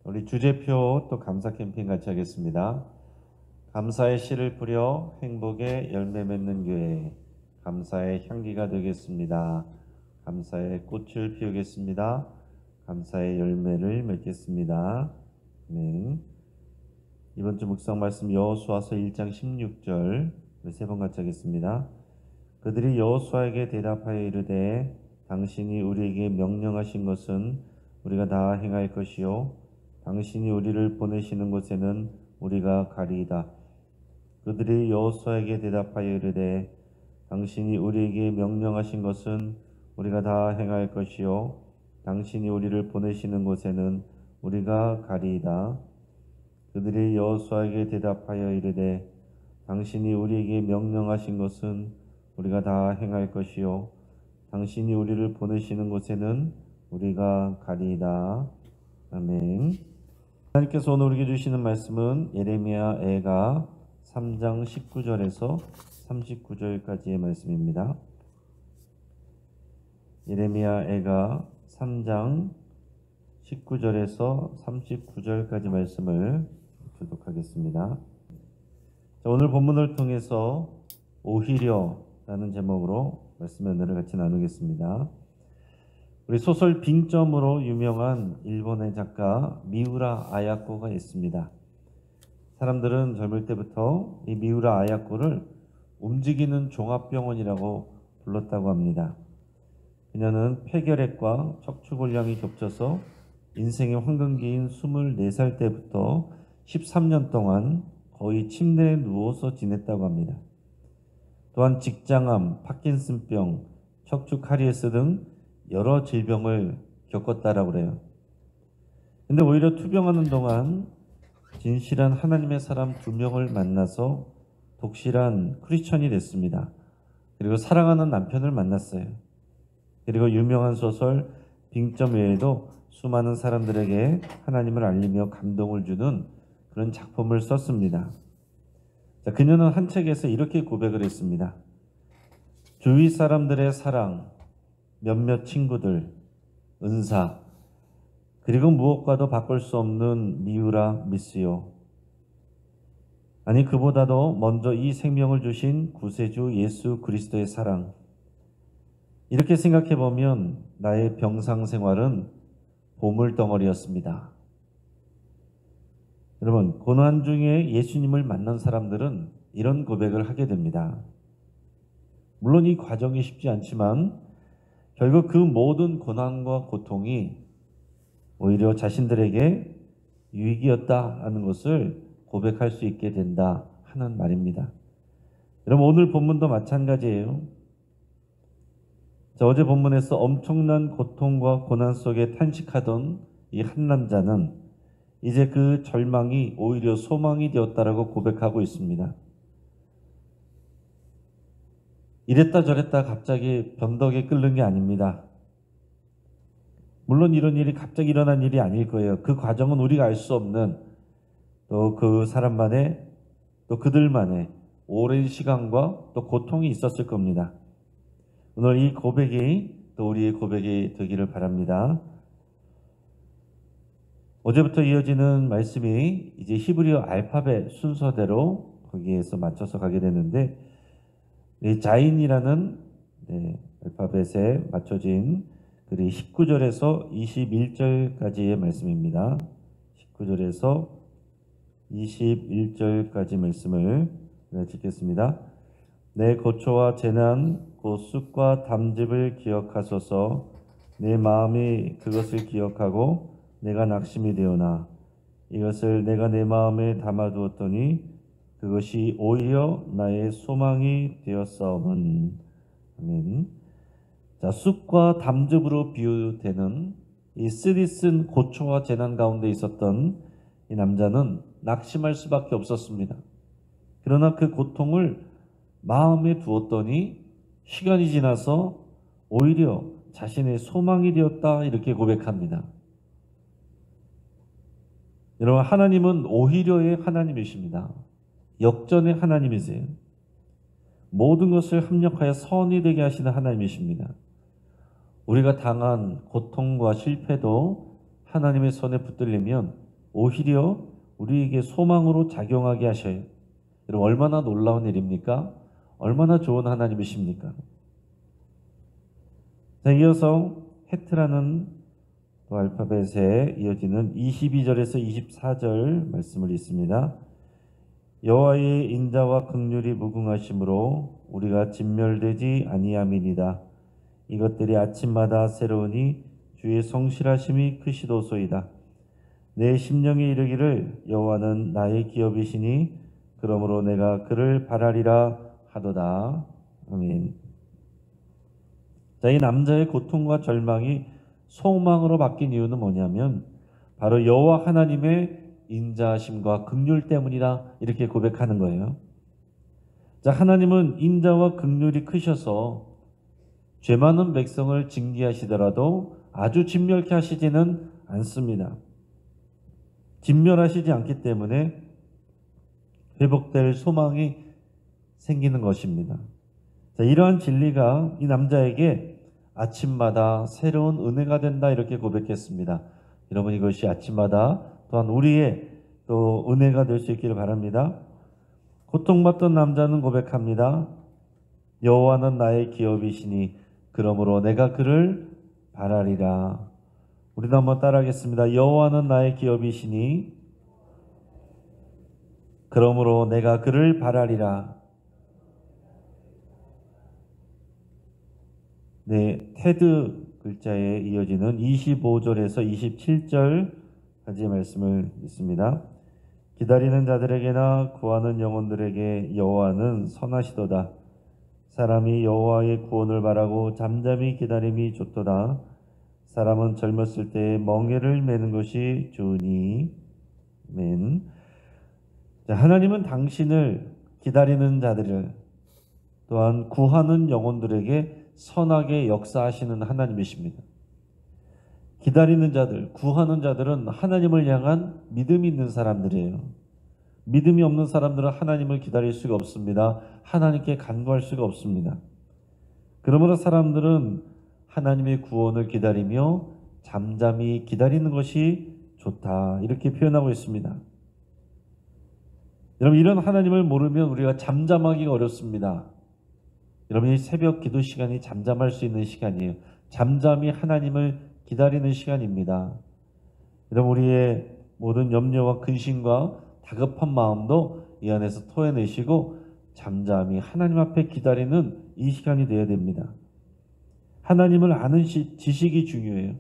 우리 주제표 또 감사 캠페인 같이 하겠습니다. 감사의 씨를 뿌려 행복의 열매 맺는 교회, 감사의 향기가 되겠습니다. 감사의 꽃을 피우겠습니다. 감사의 열매를 맺겠습니다. 네. 이번 주 묵상 말씀 여호수아서 1장 16절 세 번 같이 하겠습니다. 그들이 여호수아에게 대답하여 이르되 당신이 우리에게 명령하신 것은 우리가 다 행할 것이요 당신이 우리를 보내시는 곳에는 우리가 가리이다. 그들이 여호수아에게 대답하여 이르되 당신이 우리에게 명령하신 것은 우리가 다 행할 것이요 당신이 우리를 보내시는 곳에는 우리가 가리이다. 그들이 여호수아에게 대답하여 이르되 당신이 우리에게 명령하신 것은 우리가 다 행할 것이요 당신이 우리를 보내시는 곳에는 우리가 가리이다. 아멘. 하나님께서 오늘 우리에게 주시는 말씀은 예레미야 애가 3장 19절에서 39절까지의 말씀입니다. 예레미야 애가 3장 19절에서 39절까지 말씀을 교독하겠습니다. 오늘 본문을 통해서 오히려라는 제목으로 말씀 은혜를 같이 나누겠습니다. 우리 소설 빙점으로 유명한 일본의 작가 미우라 아야코가 있습니다. 사람들은 젊을 때부터 이 미우라 아야코를 움직이는 종합병원이라고 불렀다고 합니다. 그녀는 폐결핵과 척추곤량이 겹쳐서 인생의 황금기인 24살 때부터 13년 동안 거의 침대에 누워서 지냈다고 합니다. 또한 직장암, 파킨슨병, 척추 카리에스 등 여러 질병을 겪었다라고 그래요. 근데 오히려 투병하는 동안 진실한 하나님의 사람 2명을 만나서 독실한 크리스천이 됐습니다. 그리고 사랑하는 남편을 만났어요. 그리고 유명한 소설 빙점 외에도 수많은 사람들에게 하나님을 알리며 감동을 주는 그런 작품을 썼습니다. 자, 그녀는 한 책에서 이렇게 고백을 했습니다. 주위 사람들의 사랑, 몇몇 친구들, 은사, 그리고 무엇과도 바꿀 수 없는 미우라 미스요. 아니 그보다도 먼저 이 생명을 주신 구세주 예수 그리스도의 사랑. 이렇게 생각해 보면 나의 병상 생활은 보물덩어리였습니다. 여러분, 고난 중에 예수님을 만난 사람들은 이런 고백을 하게 됩니다. 물론 이 과정이 쉽지 않지만 결국 그 모든 고난과 고통이 오히려 자신들에게 유익이었다 하는 것을 고백할 수 있게 된다 하는 말입니다. 여러분, 오늘 본문도 마찬가지예요. 자, 어제 본문에서 엄청난 고통과 고난 속에 탄식하던 이 한 남자는 이제 그 절망이 오히려 소망이 되었다라고 고백하고 있습니다. 이랬다 저랬다 갑자기 변덕에 끓는 게 아닙니다. 물론 이런 일이 갑자기 일어난 일이 아닐 거예요. 그 과정은 우리가 알 수 없는 또 그 사람만의 또 그들만의 오랜 시간과 또 고통이 있었을 겁니다. 오늘 이 고백이 또 우리의 고백이 되기를 바랍니다. 어제부터 이어지는 말씀이 이제 히브리어 알파벳 순서대로 거기에서 맞춰서 가게 되는데 이 자인이라는 알파벳에 맞춰진 글이 19절에서 21절까지의 말씀입니다. 19절에서 21절까지 말씀을 읽겠습니다. 내 고초와 재난 곧 쑥과 담즙을 기억하소서. 내 마음이 그것을 기억하고 내가 낙심이 되오나 이것을 내가 내 마음에 담아두었더니 그것이 오히려 나의 소망이 되었사오면. 아멘. 자, 쑥과 담즙으로 비유되는 이 쓰디쓴 고초와 재난 가운데 있었던 이 남자는 낙심할 수밖에 없었습니다. 그러나 그 고통을 마음에 두었더니 시간이 지나서 오히려 자신의 소망이 되었다 이렇게 고백합니다. 여러분, 하나님은 오히려의 하나님이십니다. 역전의 하나님이세요. 모든 것을 합력하여 선이 되게 하시는 하나님이십니다. 우리가 당한 고통과 실패도 하나님의 손에 붙들리면 오히려 우리에게 소망으로 작용하게 하셔요. 여러분 얼마나 놀라운 일입니까? 얼마나 좋은 하나님이십니까? 자, 이어서 헤트라는 또 알파벳에 이어지는 22절에서 24절 말씀을 읽습니다. 여호와의 인자와 긍휼이 무궁하심으로 우리가 진멸되지 아니함이니이다. 이것들이 아침마다 새로우니 주의 성실하심이 크시도소이다. 내 심령이 이르기를 여호와는 나의 기업이시니 그러므로 내가 그를 바라리라 하도다. 아멘. 자, 이 남자의 고통과 절망이 소망으로 바뀐 이유는 뭐냐면 바로 여호와 하나님의 인자하심과 긍휼 때문이다, 이렇게 고백하는 거예요. 자, 하나님은 인자와 긍휼이 크셔서 죄 많은 백성을 징계하시더라도 아주 진멸케 하시지는 않습니다. 진멸하시지 않기 때문에 회복될 소망이 생기는 것입니다. 자, 이러한 진리가 이 남자에게 아침마다 새로운 은혜가 된다, 이렇게 고백했습니다. 여러분 이것이 아침마다 또한 우리의 또 은혜가 될 수 있기를 바랍니다. 고통받던 남자는 고백합니다. 여호와는 나의 기업이시니 그러므로 내가 그를 바라리라. 우리도 한번 따라하겠습니다. 여호와는 나의 기업이시니 그러므로 내가 그를 바라리라. 네, 테드 글자에 이어지는 25절에서 27절까지의 말씀을 읽습니다. 기다리는 자들에게나 구하는 영혼들에게 여호와는 선하시도다. 사람이 여호와의 구원을 바라고 잠잠히 기다림이 좋도다. 사람은 젊었을 때에 멍에를 매는 것이 좋으니. 아멘. 자, 하나님은 당신을 기다리는 자들을 또한 구하는 영혼들에게 선하게 역사하시는 하나님이십니다. 기다리는 자들, 구하는 자들은 하나님을 향한 믿음이 있는 사람들이에요. 믿음이 없는 사람들은 하나님을 기다릴 수가 없습니다. 하나님께 간구할 수가 없습니다. 그러므로 사람들은 하나님의 구원을 기다리며 잠잠히 기다리는 것이 좋다, 이렇게 표현하고 있습니다. 여러분, 이런 하나님을 모르면 우리가 잠잠하기가 어렵습니다. 여러분, 이 새벽 기도 시간이 잠잠할 수 있는 시간이에요. 잠잠히 하나님을 기다리는 시간입니다. 여러분, 우리의 모든 염려와 근심과 다급한 마음도 이 안에서 토해내시고 잠잠히 하나님 앞에 기다리는 이 시간이 되어야 됩니다. 하나님을 아는 지식이 중요해요.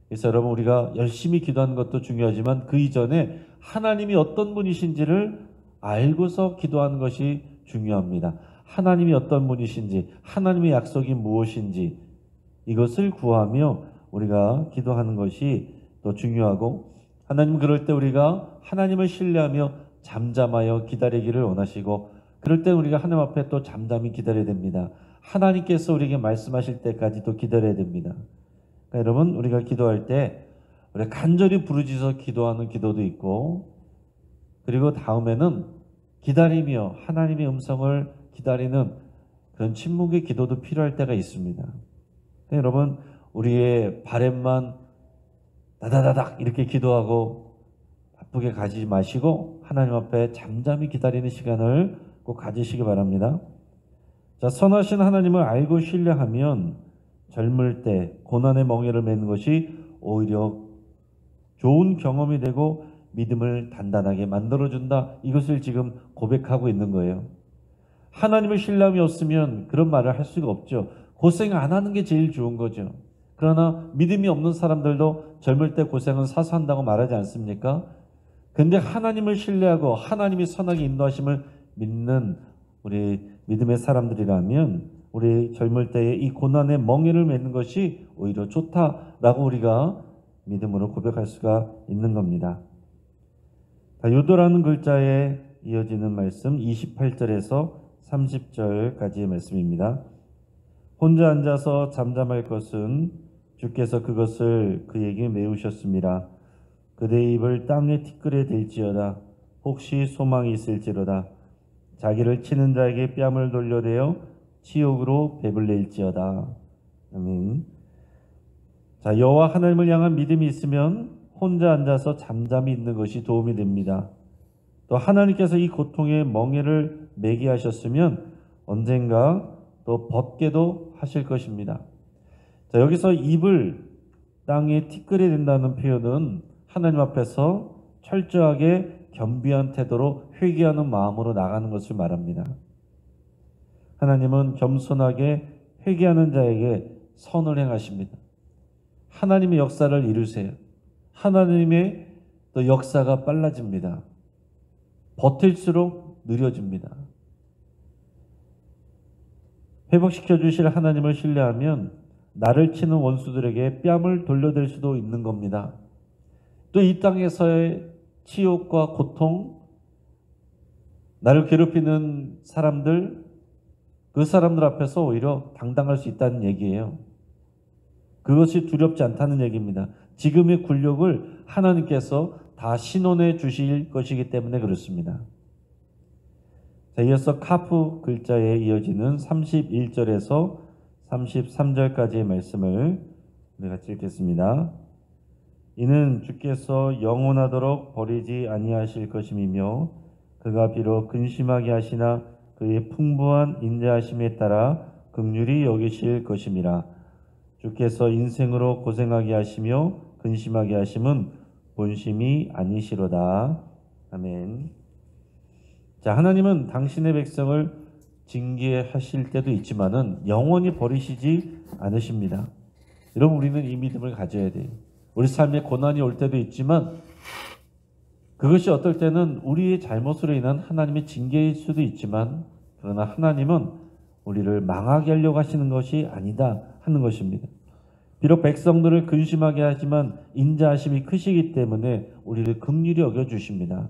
그래서 여러분, 우리가 열심히 기도하는 것도 중요하지만 그 이전에 하나님이 어떤 분이신지를 알고서 기도하는 것이 중요합니다. 하나님이 어떤 분이신지, 하나님의 약속이 무엇인지 이것을 구하며 우리가 기도하는 것이 더 중요하고, 하나님 그럴 때 우리가 하나님을 신뢰하며 잠잠하여 기다리기를 원하시고, 그럴 때 우리가 하나님 앞에 또 잠잠히 기다려야 됩니다. 하나님께서 우리에게 말씀하실 때까지도 기다려야 됩니다. 그러니까 여러분, 우리가 기도할 때 우리가 간절히 부르짖어 기도하는 기도도 있고, 그리고 다음에는 기다리며 하나님의 음성을 기다리는 그런 침묵의 기도도 필요할 때가 있습니다. 그러니까 여러분, 우리의 바램만 다다다닥 이렇게 기도하고 바쁘게 가지지 마시고 하나님 앞에 잠잠히 기다리는 시간을 꼭 가지시기 바랍니다. 자, 선하신 하나님을 알고 신뢰하면 젊을 때 고난의 멍에를 매는 것이 오히려 좋은 경험이 되고 믿음을 단단하게 만들어준다, 이것을 지금 고백하고 있는 거예요. 하나님을 신뢰함이 없으면 그런 말을 할 수가 없죠. 고생 안 하는 게 제일 좋은 거죠. 그러나 믿음이 없는 사람들도 젊을 때 고생은 사서 한다고 말하지 않습니까? 근데 하나님을 신뢰하고 하나님이 선하게 인도하심을 믿는 우리 믿음의 사람들이라면 우리 젊을 때에 이 고난의 멍에를 매는 것이 오히려 좋다라고 우리가 믿음으로 고백할 수가 있는 겁니다. 요도라는 글자에 이어지는 말씀 28절에서 30절까지의 말씀입니다. 혼자 앉아서 잠잠할 것은 주께서 그것을 그에게 메우셨습니다. 그대의 입을 땅에 티끌에 댈지어다. 혹시 소망이 있을지로다. 자기를 치는 자에게 뺨을 돌려대어 치욕으로 배불릴지어다. 아멘. 자, 여호와 하나님을 향한 믿음이 있으면 혼자 앉아서 잠잠히 있는 것이 도움이 됩니다. 또 하나님께서 이 고통의 멍에를 매게 하셨으면 언젠가 또 벗게도 하실 것입니다. 자, 여기서 입을 땅에 티끌이 된다는 표현은 하나님 앞에서 철저하게 겸비한 태도로 회개하는 마음으로 나가는 것을 말합니다. 하나님은 겸손하게 회개하는 자에게 선을 행하십니다. 하나님의 역사를 이루세요. 하나님의 또 역사가 빨라집니다. 버틸수록 느려집니다. 회복시켜 주실 하나님을 신뢰하면 나를 치는 원수들에게 뺨을 돌려댈 수도 있는 겁니다. 또 이 땅에서의 치욕과 고통, 나를 괴롭히는 사람들, 그 사람들 앞에서 오히려 당당할 수 있다는 얘기예요. 그것이 두렵지 않다는 얘기입니다. 지금의 굴욕을 하나님께서 다 신원해 주실 것이기 때문에 그렇습니다. 자, 이어서 카프 글자에 이어지는 31절에서 33절까지의 말씀을 우리 같이 읽겠습니다. 이는 주께서 영원하도록 버리지 아니하실 것임이며 그가 비록 근심하게 하시나 그의 풍부한 인자하심에 따라 긍휼히 여기실 것임이라. 주께서 인생으로 고생하게 하시며 근심하게 하심은 본심이 아니시로다. 아멘. 자, 하나님은 당신의 백성을 징계하실 때도 있지만은 영원히 버리시지 않으십니다. 여러분, 우리는 이 믿음을 가져야 돼요. 우리 삶에 고난이 올 때도 있지만 그것이 어떨 때는 우리의 잘못으로 인한 하나님의 징계일 수도 있지만 그러나 하나님은 우리를 망하게 하려고 하시는 것이 아니다 하는 것입니다. 비록 백성들을 근심하게 하지만 인자하심이 크시기 때문에 우리를 긍휼히 여겨주십니다.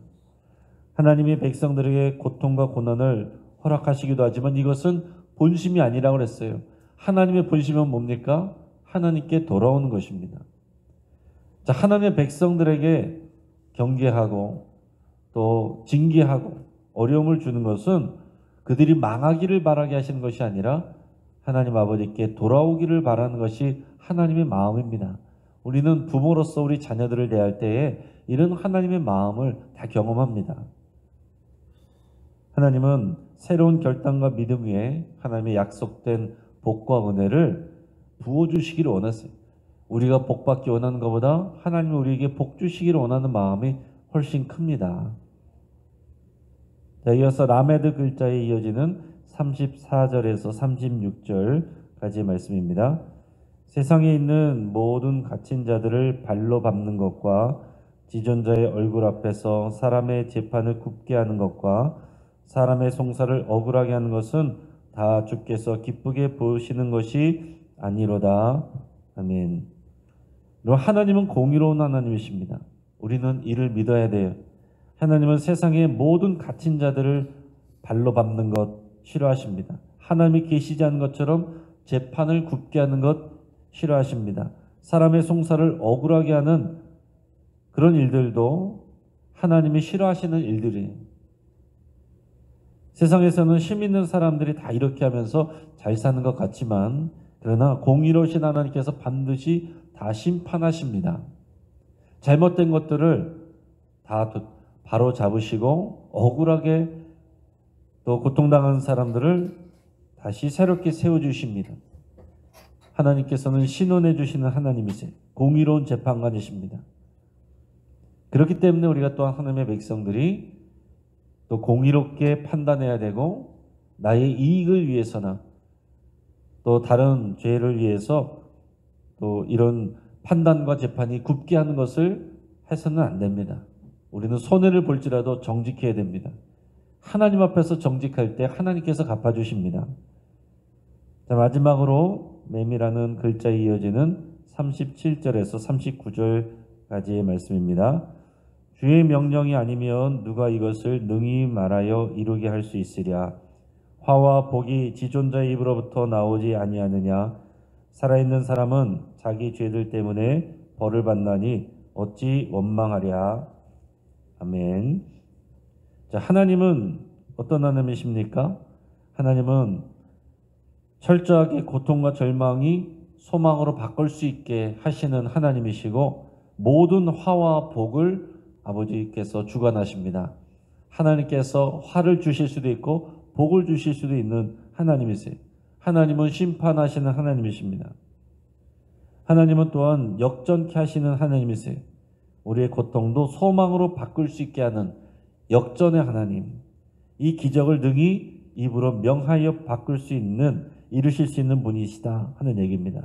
하나님이 백성들에게 고통과 고난을 허락하시기도 하지만 이것은 본심이 아니라고 그랬어요. 하나님의 본심은 뭡니까? 하나님께 돌아오는 것입니다. 자, 하나님의 백성들에게 경계하고 또 징계하고 어려움을 주는 것은 그들이 망하기를 바라게 하시는 것이 아니라 하나님 아버지께 돌아오기를 바라는 것이 하나님의 마음입니다. 우리는 부모로서 우리 자녀들을 대할 때에 이런 하나님의 마음을 다 경험합니다. 하나님은 새로운 결단과 믿음 위에 하나님의 약속된 복과 은혜를 부어주시기를 원하세요. 우리가 복받기 원하는 것보다 하나님이 우리에게 복 주시기를 원하는 마음이 훨씬 큽니다. 자, 이어서 라메드 글자에 이어지는 34절에서 36절까지의 말씀입니다. 세상에 있는 모든 갇힌 자들을 발로 밟는 것과 지존자의 얼굴 앞에서 사람의 재판을 굽게 하는 것과 사람의 송사를 억울하게 하는 것은 다 주께서 기쁘게 보시는 것이 아니로다. 아멘. 하나님은 공의로운 하나님이십니다. 우리는 이를 믿어야 돼요. 하나님은 세상의 모든 갇힌 자들을 발로 밟는 것 싫어하십니다. 하나님이 계시지 않은 것처럼 재판을 굽게 하는 것 싫어하십니다. 사람의 송사를 억울하게 하는 그런 일들도 하나님이 싫어하시는 일들이에요. 세상에서는 힘 있는 사람들이 다 이렇게 하면서 잘 사는 것 같지만 그러나 공의로우신 하나님께서 반드시 다 심판하십니다. 잘못된 것들을 다 바로 잡으시고 억울하게 또 고통당하는 사람들을 다시 새롭게 세워주십니다. 하나님께서는 신원해 주시는 하나님이세요. 공의로운 재판관이십니다. 그렇기 때문에 우리가 또한 하나님의 백성들이 또 공의롭게 판단해야 되고 나의 이익을 위해서나 또 다른 죄를 위해서 또 이런 판단과 재판이 굽게 하는 것을 해서는 안 됩니다. 우리는 손해를 볼지라도 정직해야 됩니다. 하나님 앞에서 정직할 때 하나님께서 갚아주십니다. 자, 마지막으로 매미라는 글자에 이어지는 37절에서 39절까지의 말씀입니다. 주의 명령이 아니면 누가 이것을 능히 말하여 이루게 할 수 있으랴. 화와 복이 지존자의 입으로부터 나오지 아니하느냐. 살아있는 사람은 자기 죄들 때문에 벌을 받나니 어찌 원망하랴. 아멘. 자, 하나님은 어떤 하나님이십니까? 하나님은 철저하게 고통과 절망이 소망으로 바꿀 수 있게 하시는 하나님이시고 모든 화와 복을 아버지께서 주관하십니다. 하나님께서 화를 주실 수도 있고 복을 주실 수도 있는 하나님이세요. 하나님은 심판하시는 하나님이십니다. 하나님은 또한 역전케 하시는 하나님이세요. 우리의 고통도 소망으로 바꿀 수 있게 하는 역전의 하나님. 이 기적을 능히 입으로 명하여 바꿀 수 있는, 이루실 수 있는 분이시다 하는 얘기입니다.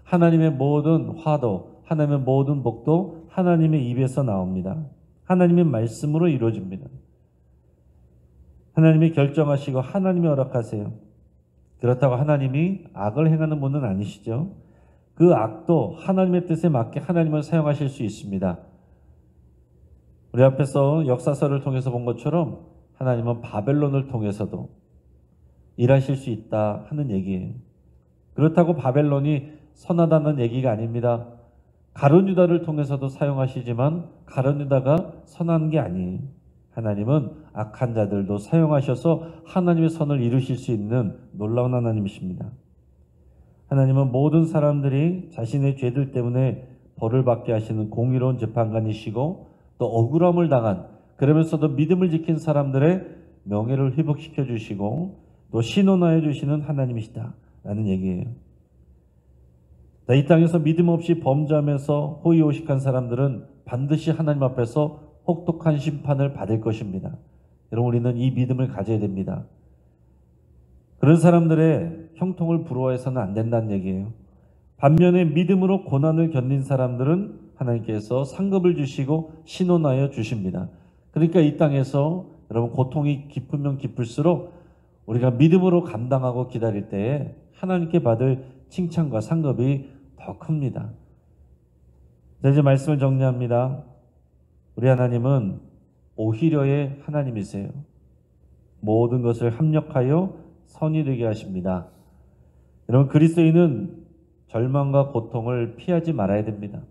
하나님의 모든 화도, 하나님의 모든 복도 하나님의 입에서 나옵니다. 하나님의 말씀으로 이루어집니다. 하나님이 결정하시고 하나님이 허락하세요. 그렇다고 하나님이 악을 행하는 분은 아니시죠. 그 악도 하나님의 뜻에 맞게 하나님을 사용하실 수 있습니다. 우리 앞에서 역사서를 통해서 본 것처럼 하나님은 바벨론을 통해서도 일하실 수 있다 하는 얘기예요. 그렇다고 바벨론이 선하다는 얘기가 아닙니다. 가룟 유다를 통해서도 사용하시지만 가룟 유다가 선한 게 아니에요. 하나님은 악한 자들도 사용하셔서 하나님의 선을 이루실 수 있는 놀라운 하나님이십니다. 하나님은 모든 사람들이 자신의 죄들 때문에 벌을 받게 하시는 공의로운 재판관이시고, 또 억울함을 당한, 그러면서도 믿음을 지킨 사람들의 명예를 회복시켜 주시고 또 신원하여 주시는 하나님이시다 라는 얘기예요. 이 땅에서 믿음 없이 범죄하면서 호의호식한 사람들은 반드시 하나님 앞에서 혹독한 심판을 받을 것입니다. 여러분, 우리는 이 믿음을 가져야 됩니다. 그런 사람들의 형통을 부러워해서는 안 된다는 얘기예요. 반면에 믿음으로 고난을 견딘 사람들은 하나님께서 상급을 주시고 신원하여 주십니다. 그러니까 이 땅에서 여러분, 고통이 깊으면 깊을수록 우리가 믿음으로 감당하고 기다릴 때에 하나님께 받을 칭찬과 상급이 더 큽니다. 이제 말씀을 정리합니다. 우리 하나님은 오히려의 하나님이세요. 모든 것을 합력하여 선이 되게 하십니다. 여러분, 그리스도인은 절망과 고통을 피하지 말아야 됩니다.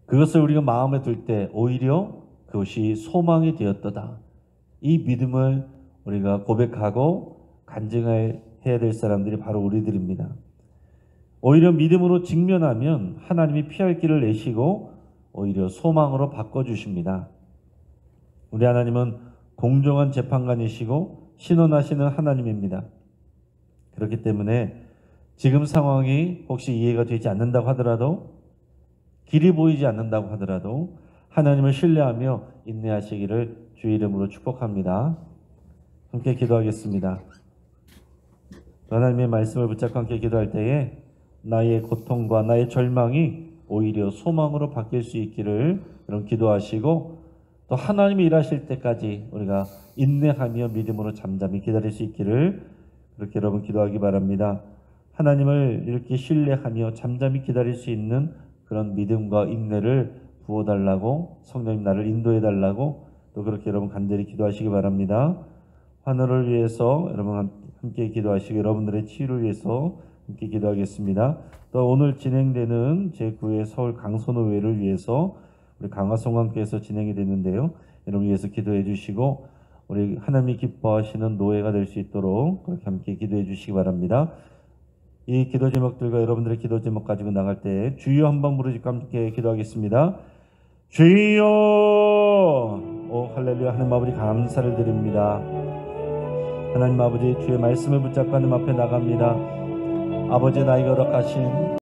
그것을 우리가 마음에 둘 때 오히려 그것이 소망이 되었도다. 이 믿음을 우리가 고백하고 간증해야 될 사람들이 바로 우리들입니다. 오히려 믿음으로 직면하면 하나님이 피할 길을 내시고 오히려 소망으로 바꿔주십니다. 우리 하나님은 공정한 재판관이시고 신원하시는 하나님입니다. 그렇기 때문에 지금 상황이 혹시 이해가 되지 않는다고 하더라도, 길이 보이지 않는다고 하더라도 하나님을 신뢰하며 인내하시기를 주의 이름으로 축복합니다. 함께 기도하겠습니다. 하나님의 말씀을 붙잡고 함께 기도할 때에 나의 고통과 나의 절망이 오히려 소망으로 바뀔 수 있기를 여러분 기도하시고, 또 하나님이 일하실 때까지 우리가 인내하며 믿음으로 잠잠히 기다릴 수 있기를 그렇게 여러분 기도하기 바랍니다. 하나님을 이렇게 신뢰하며 잠잠히 기다릴 수 있는 그런 믿음과 인내를 부어달라고, 성령님 나를 인도해달라고 또 그렇게 여러분 간절히 기도하시기 바랍니다. 하늘을 위해서 여러분 함께 기도하시고, 여러분들의 치유를 위해서 함께 기도하겠습니다. 또 오늘 진행되는 제9회 서울 강선호회를 위해서 우리 강화성관교에서 진행이 되는데요. 여러분 위해서 기도해 주시고, 우리 하나님이 기뻐하시는 노예가 될 수 있도록 그렇게 함께 기도해 주시기 바랍니다. 이 기도 제목들과 여러분들의 기도 제목 가지고 나갈 때 주여 한번 부르짖고 함께 기도하겠습니다. 주여! 오 할렐루야. 하나님 아버지 감사를 드립니다. 하나님 아버지, 주의 말씀을 붙잡고 하나님 앞에 나갑니다. 아버지, 나에게 허락하신